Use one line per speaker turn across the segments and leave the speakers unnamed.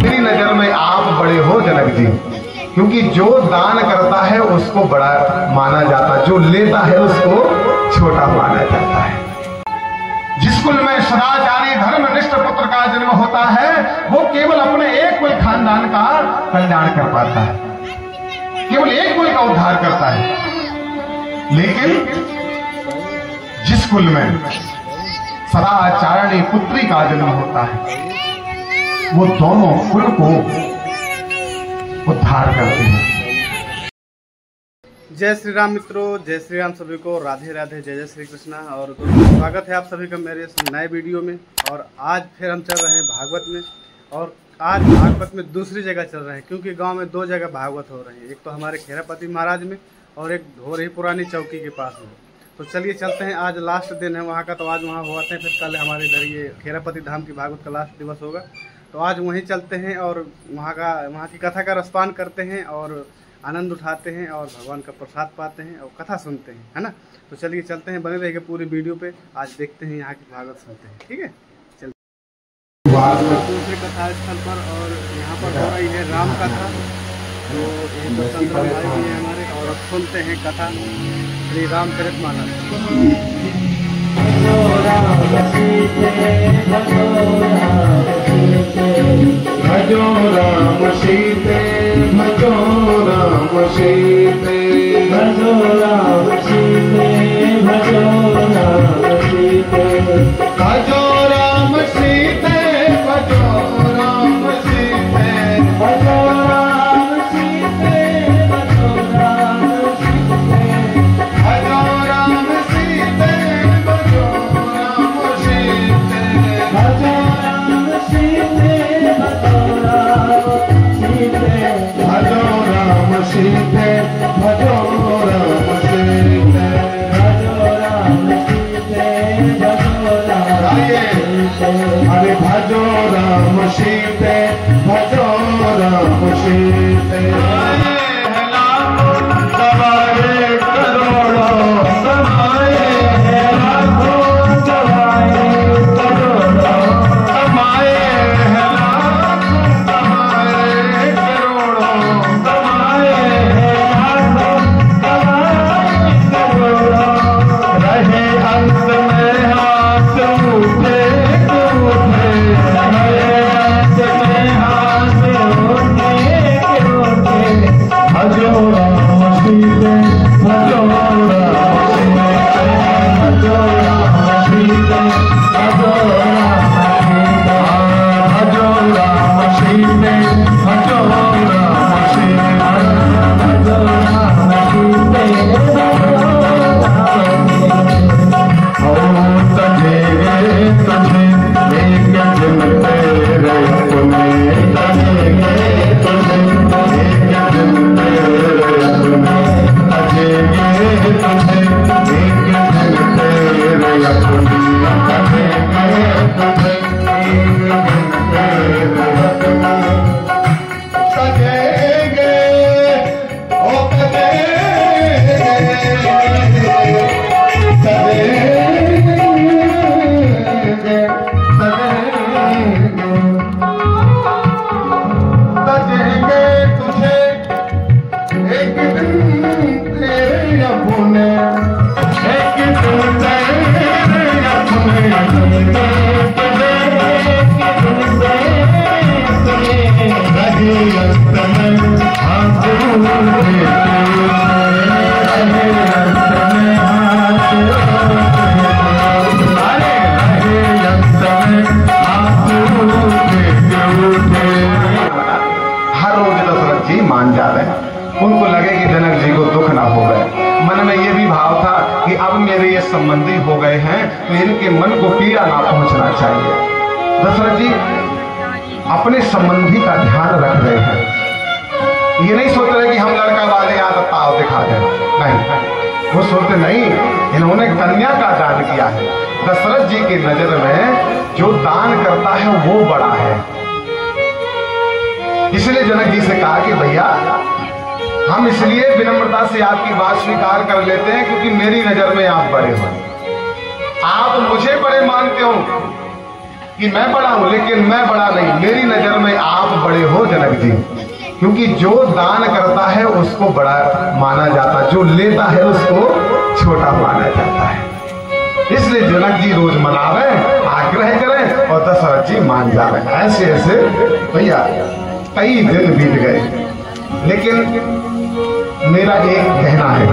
मेरी नजर में आप बड़े हो जनक जी, क्योंकि जो दान करता है उसको बड़ा माना जाता है, जो लेता है उसको छोटा माना जाता है। जिस कुल में सदाचारी धर्मनिष्ठ पुत्र का जन्म होता है वो केवल अपने एक कुल खानदान का कल्याण कर पाता है, केवल एक कुल का उद्धार करता है। लेकिन जिस कुल में सदाचारिणी पुत्री का जन्म होता है वो दोनों कुल को उद्धार करते हैं।
जय श्री राम मित्रों, जय श्री राम सभी को, राधे राधे, जय जय श्री कृष्णा। और दोस्तों स्वागत है आप सभी का मेरे इस नए वीडियो में। और आज फिर हम चल रहे हैं भागवत में, और आज भागवत में दूसरी जगह चल रहे हैं क्योंकि गांव में दो जगह भागवत हो रहे हैं, एक तो हमारे खेरापति महाराज में और एक हो रही पुरानी चौकी के पास में। तो चलिए चलते हैं, आज लास्ट दिन है वहाँ का, तो आज वहाँ हुआ थे, फिर कल हमारे इधर ये खेरापति धाम की भागवत का लास्ट दिवस होगा, तो आज वहीं चलते हैं और वहाँ की कथा का रसपान करते हैं और आनंद उठाते हैं और भगवान का प्रसाद पाते हैं और कथा सुनते हैं, है ना। तो चलिए चलते हैं, बने रहेंगे पूरी वीडियो पे, आज देखते हैं यहाँ की भागवत सुनते हैं, ठीक है। चलते दूसरे कथा स्थल पर, और यहाँ पर हो रही है राम कथा, तो यहीं पर संत भाई भी हैं हमारे, और अब सुनते हैं कथा श्री रामचरितमानस।
भजो राम सीते, भजो राम सीते, भजो राम सीते, भजो राम सीते, भजो राम सीते, भजो राम सीते, भजो राम सीते, भजो राम सीते, भजो राम सीते, भजो राम सीते, भजो राम सीते, भजो राम सीते, भजो राम सीते, भजो राम सीते, भजो राम सीते, अरे भजो राम सीते, भजो राम सीते। सवाए करोड़ों समाए लाखों, सवाए करोड़ों समाए मान जा रहे हैं। उनको लगे कि जनक जी को दुख ना हो गए। मन में ये भी भाव था कि अब मेरे ये संबंधी हो गए हैं तो इनके मन को पीड़ा ना पहुंचना चाहिए। दशरथ जी अपने संबंधी का ध्यान रख रहे हैं, ये नहीं सोच रहे कि हम लड़का वाले यहाँ ताव दिखा दें, नहीं, वो सोचते नहीं, इन्होंने कन्या का दान किया है। दशरथ जी की नजर में जो दान करता है वो बड़ा है। इसलिए जनक जी से कहा कि भैया हम इसलिए विनम्रता से आपकी बात स्वीकार कर लेते हैं क्योंकि मेरी नजर में आप बड़े हो। आप मुझे बड़े मानते हो कि मैं बड़ा हूं, लेकिन मैं बड़ा नहीं। मेरी नजर में आप बड़े हो जनक जी, क्योंकि जो दान करता है उसको बड़ा माना जाता, जो लेता है उसको छोटा माना जाता है। इसलिए जनक जी रोज मनावे, आग्रह करें और दशरथ जी मान जावे। ऐसे ऐसे भैया कई दिन बीत गए, लेकिन मेरा एक कहना है,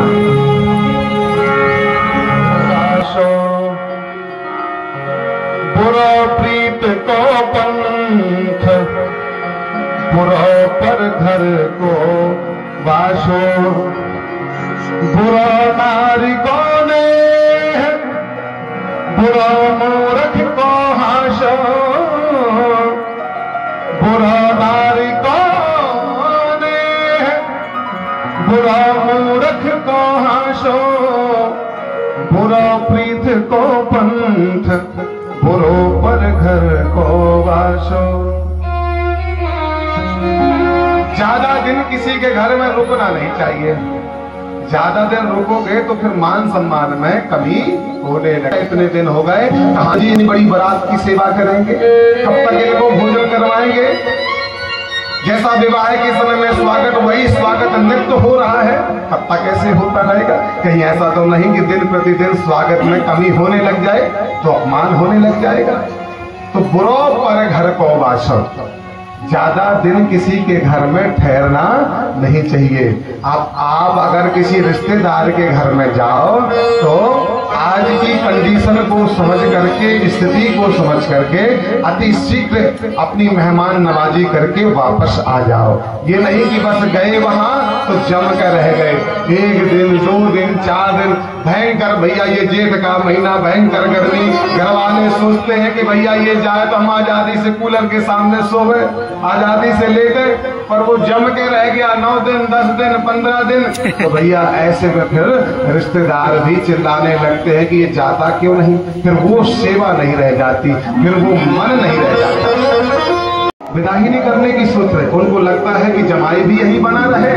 बुरा प्रीत को पंथ, बुरा पर घर को वासो, बुरा नारी को ने, बुरा मूर्ख को हाशो, बुरा नारी को ने, बुरा मूर्ख को हाशो, बुरा प्रीत को पंथ, बुरो पर घर को वासो। ज्यादा दिन किसी के घर में रुकना नहीं चाहिए। ज्यादा दिन रुकोगे तो फिर मान सम्मान में कमी होने लगे। इतने दिन हो गए, कहाँ जी इतनी बड़ी बारात की सेवा करेंगे, कब तक इनको भोजन करवाएंगे। जैसा विवाह के समय में स्वागत, वही स्वागत नृत्य हो रहा है, कब तक ऐसे होता रहेगा। कहीं ऐसा तो नहीं कि दिन प्रतिदिन स्वागत में कमी होने लग जाए तो अपमान होने लग जाएगा। तो बुरो पर घर को वासो, ज्यादा दिन किसी के घर में ठहरना नहीं चाहिए। आप अगर किसी रिश्तेदार के घर में जाओ तो आज की कंडीशन को समझ करके, स्थिति को समझ करके अति शीघ्र अपनी मेहमान नवाजी करके वापस आ जाओ। ये नहीं कि बस गए वहां तो जम कर रह गए, 1 दिन 2 दिन 4 दिन, भयंकर भैया ये जेठ का महीना, भयंकर गर्मी। घर वाले सोचते हैं कि भैया ये जाए तो हम आजादी से कूलर के सामने सोवे, आजादी से लेटे, पर वो जम के रह गया 9 दिन 10 दिन 15 दिन। तो भैया ऐसे में फिर रिश्तेदार भी चिल्लाने लगते हैं कि ये जाता क्यों नहीं, फिर वो सेवा नहीं रह जाती, फिर वो मन नहीं रह जाता। विदाई नहीं करने की सोच रहे, उनको लगता है कि जमाई भी यही बना रहे,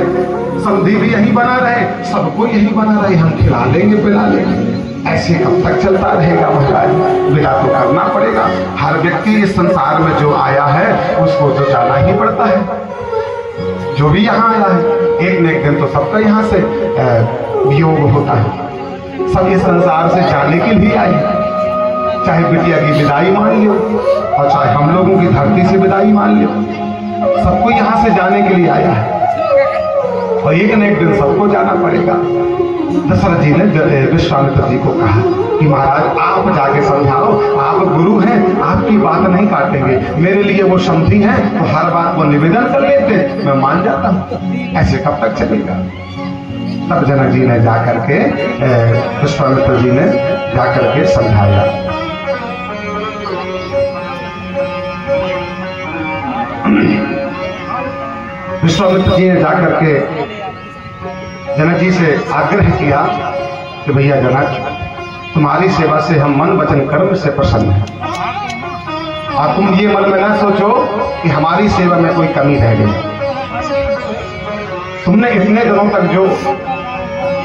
समधी भी यही बना रहे, सबको यही बना रहे, हम खिला लेंगे पिला लेंगे। ऐसे कब तक चलता रहेगा महाराज, विदा तो करना पड़ेगा। हर व्यक्ति इस संसार में जो आया है उसको तो जाना ही पड़ता है। जो भी यहाँ आया है एक न एक दिन तो सबका यहाँ से वियोग होता है। सब इस संसार से जाने के लिए आए, चाहे बिटिया की विदाई मान लियो और चाहे हम लोगों की धरती से विदाई मान लियो, सबको यहाँ से जाने के लिए आया है और एक न एक दिन सबको जाना पड़ेगा। दशरथ जी ने विश्वामित्र जी को कहा कि महाराज आप जाके समझाओ, आप गुरु हैं, आपकी बात नहीं काटेंगे, मेरे लिए वो समझी हैं तो हर बात को निवेदन कर लेते, मैं मान जाता हूँ। ऐसे कब तक चलेगा। तब जनक जी ने जाकर के, विश्वामित्र जी ने जाकर के समझाया। विश्वामित्र जी ने जाकर के जनक जी से आग्रह किया कि भैया जनक, तुम्हारी सेवा से हम मन वचन कर्म से प्रसन्न हैं और तुम ये मन में ना सोचो कि हमारी सेवा में कोई कमी रह गई। तुमने इतने दिनों तक जो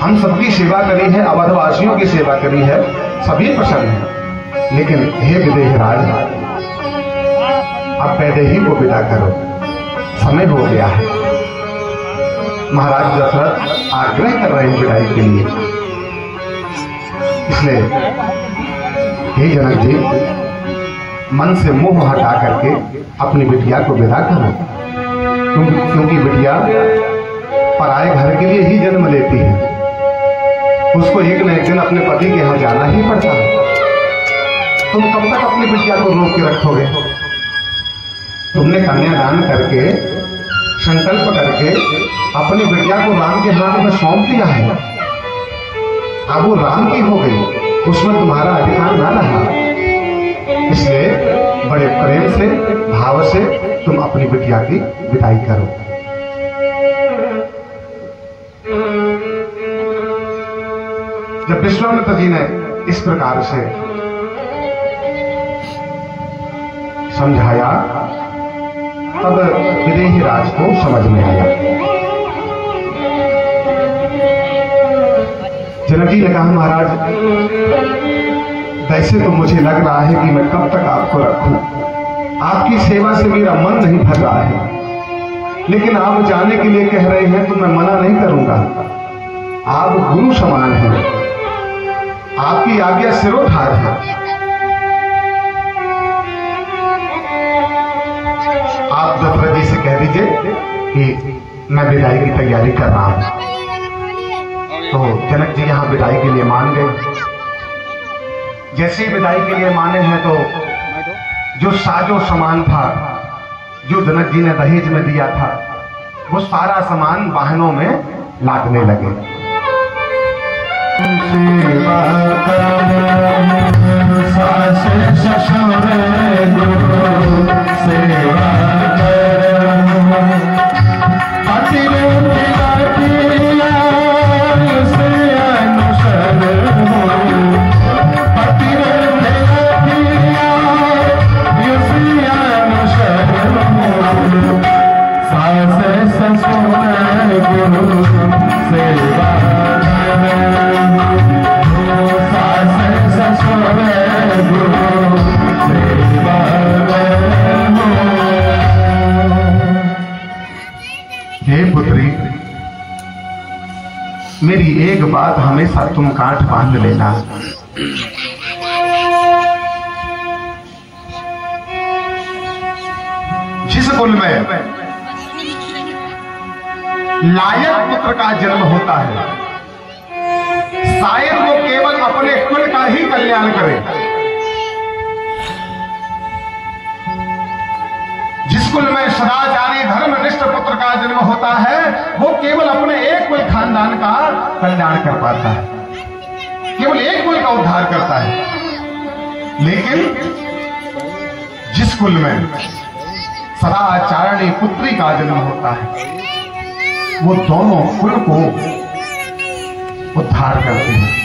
हम सबकी सेवा करी है, अवधवासियों की सेवा करी है, सभी प्रसन्न हैं, लेकिन हे विदेह राज, अब वैदेही को विदा करो, समय हो गया है। महाराज दशरथ आग्रह कर रहे हैं विदाई के लिए। इसलिए हे जनक जी, मन से मोह हटा करके अपनी बिटिया को विदा करो, क्योंकि बिटिया पराए घर के लिए ही जन्म लेती है, उसको एक न एक दिन अपने पति के यहाँ जाना ही पड़ता है। तुम कब तक अपनी बिटिया को रोक के रखोगे। तुमने कन्यादान करके, संकल्प करके अपनी बिटिया को राम के हाथ में सौंप दिया है, अब वो राम की हो गई, उसमें तुम्हारा अधिकार ना रहा। इसलिए बड़े प्रेम से, भाव से तुम अपनी बिटिया की विदाई करो। जब विश्वामित्र जी ने इस प्रकार से समझाया, तब विदेही राज को समझ में आया। जनक जी ने कहा महाराज वैसे तो मुझे लग रहा है कि मैं कब तक आपको रखूं, आपकी सेवा से मेरा मन नहीं भर रहा है, लेकिन आप जाने के लिए कह रहे हैं तो मैं मना नहीं करूंगा। आप गुरु समान हैं, आपकी आज्ञा सिरोधार है। आप दशरथ जी से कह दीजिए कि मैं विदाई की तैयारी कर रहा हूं। तो जनक जी यहां विदाई के लिए मान गए। जैसे ही विदाई के लिए माने हैं तो जो साजो सामान था, जो जनक जी ने दहेज में दिया था, वो सारा सामान वाहनों में लादने लगे। मेरी एक बात हमेशा तुम गांठ बांध लेना, जिस कुल में लायक पुत्र का जन्म होता है, शायद वो केवल अपने कुल का ही कल्याण करे। जिस कुल में सदाचारी धर्मनिष्ठ पुत्र का जन्म होता है, वो केवल अपने एक कुल खानदान का कल्याण कर पाता है, केवल एक कुल का उद्धार करता है। लेकिन जिस कुल में सदाचारिणी पुत्री का जन्म होता है, वो दोनों कुल को उद्धार करते हैं।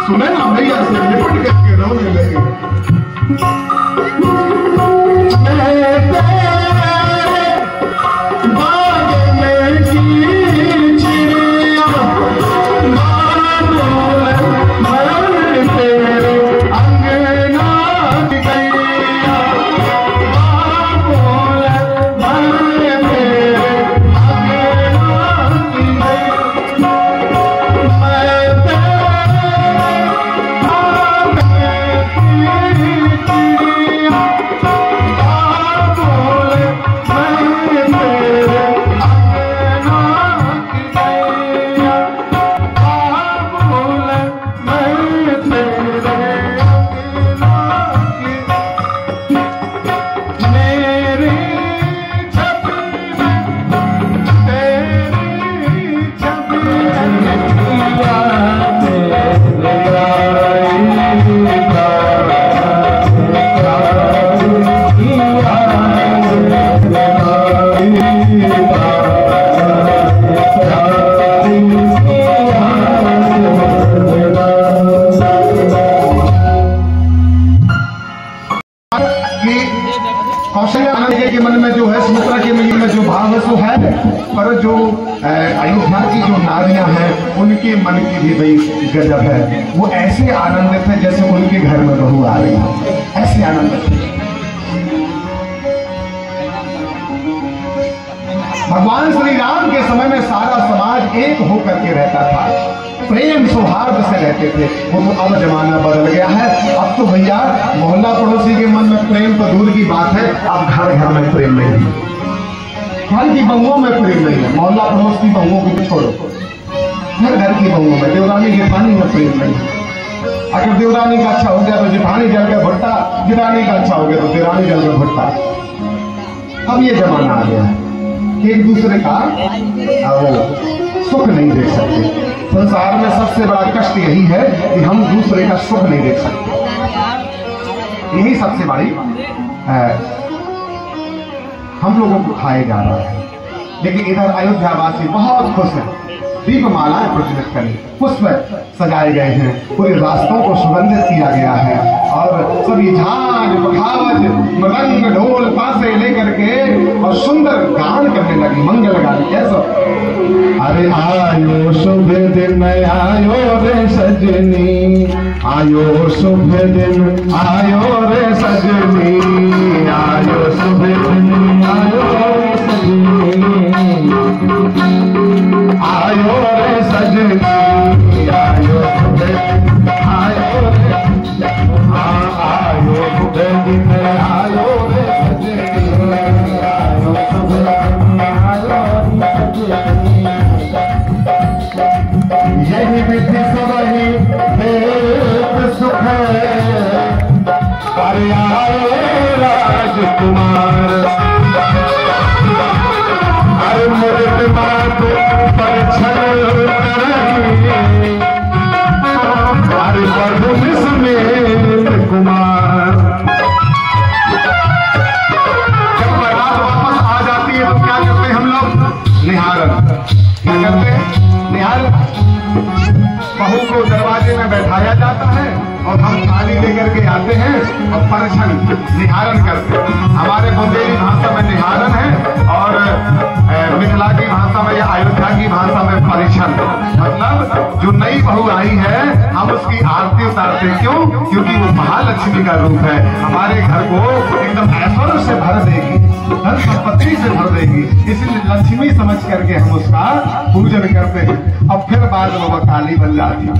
सुने ना भैया से लिपट करके रोने लगे। बाग में की चिड़िया के मन में जो है, सुमित्रा के मन में जो भाव है सो है, पर जो अयोध्या की जो नारियां हैं उनके मन की भी भाई गजब है। वो ऐसे आनंदित है जैसे उनके घर में बहू आ रही है, ऐसे आनंदित है। भगवान श्री राम के समय में सारा समाज एक होकर के रहता था, प्रेम सौहार्द से रहते थे। वो तो अब जमाना बदल गया है। अब तो भैया मोहल्ला पड़ोसी के मन में प्रेम तो दूर की बात है, अब घर घर में प्रेम नहीं है, घर की बहुओं में प्रेम नहीं है। मोहल्ला पड़ोस की बहुओं को छोड़ो, घर घर की बहुओं में, देवरानी जेठानी में प्रेम नहीं है। अगर देवरानी का अच्छा हो गया तो जेठानी जल गया भट्टा, जेठानी का अच्छा हो गया तो देवरानी जल गया भट्टा। अब ये जमाना आ गया है कि एक दूसरे का वो सुख नहीं देख सकते। संसार में सबसे बड़ा कष्ट यही है कि हम दूसरे का सुख नहीं देख सकते, यही सबसे बड़ी हम लोगों को खाए जा रहा है। लेकिन इधर अयोध्यावासी बहुत खुश है, दीपमालाएं प्रज्वलित करी, पुष्प सजाए गए हैं, पूरे रास्तों को सुगंधित किया गया है और सभी झांझ बखावज मृदंग ढोल पासे लेकर के और सुंदर गान करने लगी, मंगल गान। कैसा अरे आयो शुभ दिन आयो रे सजनी, आयो शुभ दिन आयो रे सजनी, आयो शुभ दिन आयो रे सजनी, आयो रे सजनी, आयो शुभ दिन आयो रे, आयो शुभ दिन आयो रे सजनी, आयो शुभ दिन आयो रे सजनी। यही विधि सबही एक सुख है, अरे आए राजकुमार, अरे मृत मात पर छल करही, अरे प्रभु समेत कुमार। जब बारात वापस आ जाती है तो क्या करते हैं हम लोग? निहारन। क्या करते हैं? निहारन। बहू को दरवाजे में बैठाया जाता है और हम थाली लेकर के आते हैं और परिछन निहारन करते हैं। हमारे बुंदेली भाषा में निहारन है और मिथिला की भाषा में या अयोध्या की भाषा में परिछन। मतलब जो नई बहू आई है हम उसकी आरती उतारते हैं। क्यों? क्योंकि वो महालक्ष्मी का रूप है, हमारे घर को एकदम ऐश्वर्य से भर देगी, धन संपत्ति से भर देगी, इसलिए लक्ष्मी समझ करके हम उसका पूजन करते हैं। अब फिर बाद में वो काली बन जाती है।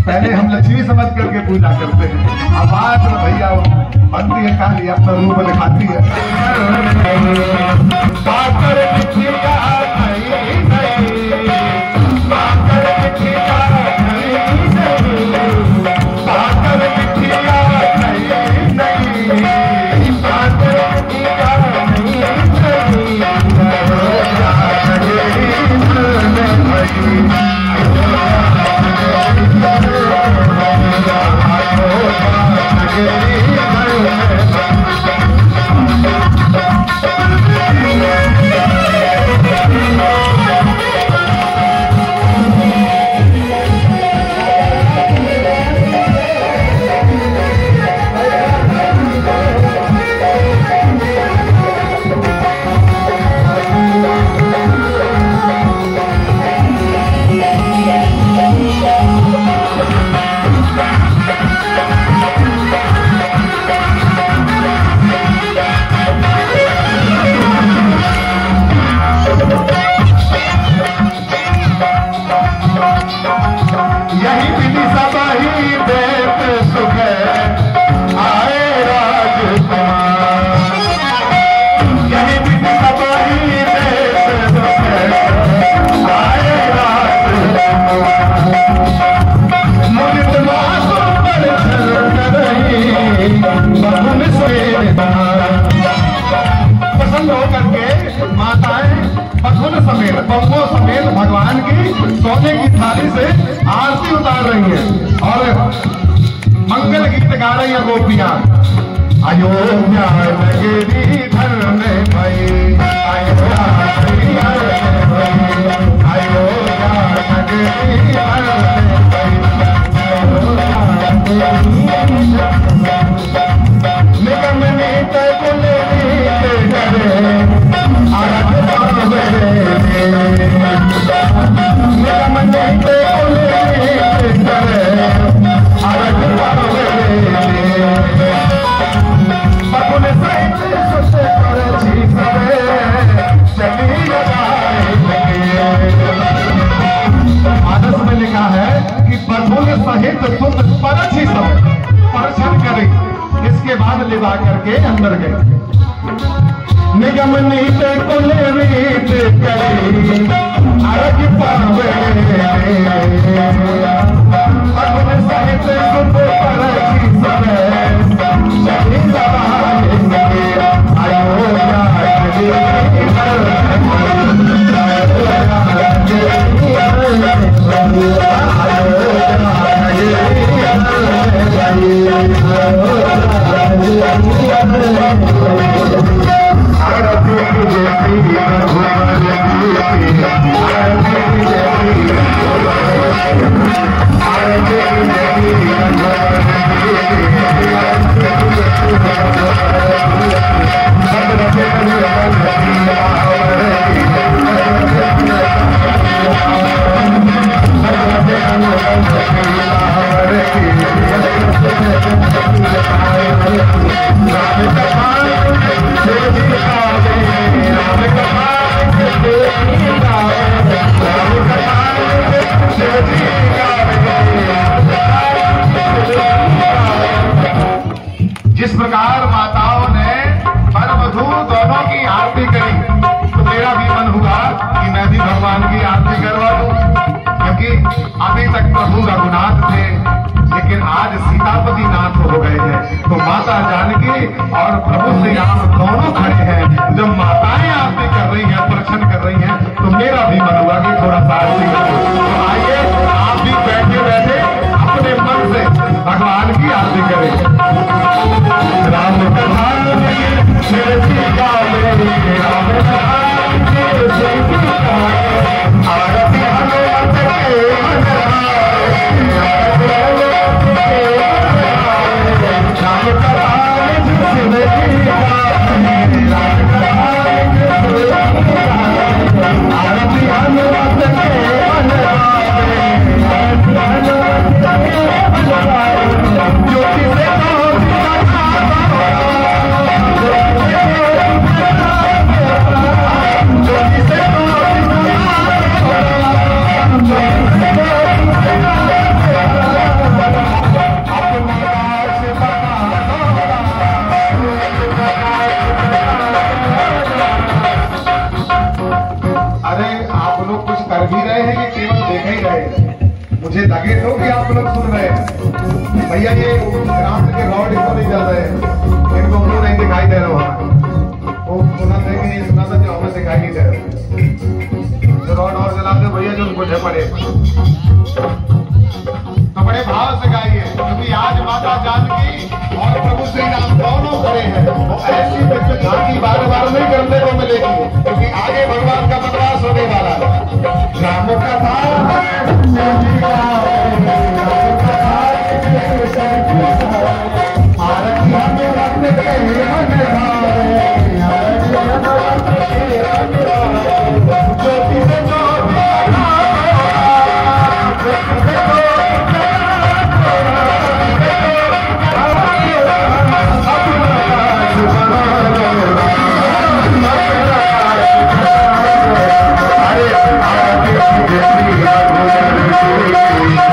पहले हम लक्ष्मी समझ करके पूजा करते हैं, अब बाद में भैया बनती है काली, अपना रूप दिखाती है। भगवान की सोने की थाली से आरती उतार रही है और मंगल गीत गा रही है गोपियां। अयोध्या नगरी धन में भई, अयोध्या नगरी धन में भई, अयोध्या नगरी धन में भई, निगम नीत कुलेरी नित सुत परछि सब परछन करे। इसके बाद लिवा करके अंदर गए। निगम नीत कुल रीत करे अर्घ पावे अगुन सहित सुत परछि सब सही सवाए अयोध्या जिस प्रकार माताओं ने वर वधू दोनों की आरती करी, तो मेरा भी मन हुआ कि मैं भी भगवान की आरती करवा दूं, क्योंकि अभी तक प्रभु रघुनाथ थे, लेकिन आज सीतापति नाथ हो गए हैं। तो माता जानकी और प्रभु श्री राम दोनों खड़े हैं। जब माताएं आरती कर रही हैं, दर्शन कर रही हैं, तो मेरा भी मन हुआ कि थोड़ा सा आरती करूं। तो आइए आप भी बैठे बैठे अपने मन से भगवान की आरती करें। राम कथा आरती हनुमत मुझे लगे तो कि आप लोग सुन रहे हैं। भैया ये राम के रॉड इसको नहीं चल रहे हैं, इनको मुंह नहीं दिखाई दे रहा है। वो सुना था कि नहीं सुना था, जो हमें दिखाई नहीं दे रहा। जो रॉड और जलाते भैया जो उनको झपड़े, तो बड़े भाव से गाइए, क्योंकि आज माता जानकी और प्रभु श्री राम दोनों खड़े हैं। वो ऐसी झांकी बार बार नहीं करने को मिलेगी, क्योंकि आगे भगवान का वनवास होने वाला है। राम कथा
Thank you.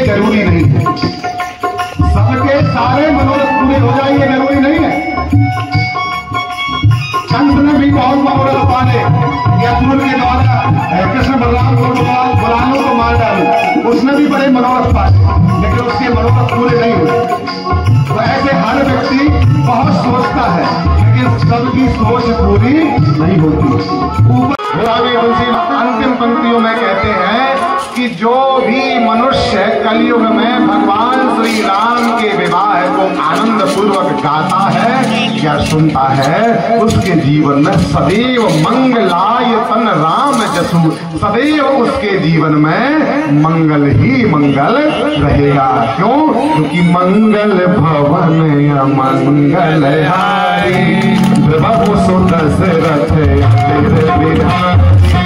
जरूरी नहीं है। सबके सारे मनोरथ पूरे हो जाए ये जरूरी नहीं है। कंस ने भी बहुत मनोरथ पाले, अर्जुन के द्वारा कृष्ण बलराम को बलानों को मार डालू, उसने भी बड़े मनोरथ पाले, लेकिन उसके मनोरथ पूरे नहीं हुए। तो ऐसे हर व्यक्ति बहुत सोचता है, लेकिन सबकी सोच पूरी नहीं होती। ऊपर अंतिम पंक्तियों में कहते हैं कि जो भी मनुष्य कलयुग में भगवान श्री राम के विवाह को आनंद पूर्वक गाता है या सुनता है, उसके जीवन में सदैव मंगलायतन राम जसु, सदैव उसके जीवन में मंगल ही मंगल रहेगा। क्यों? क्योंकि मंगल भवन मंगल हारी, प्रभु सुदशरथ विधान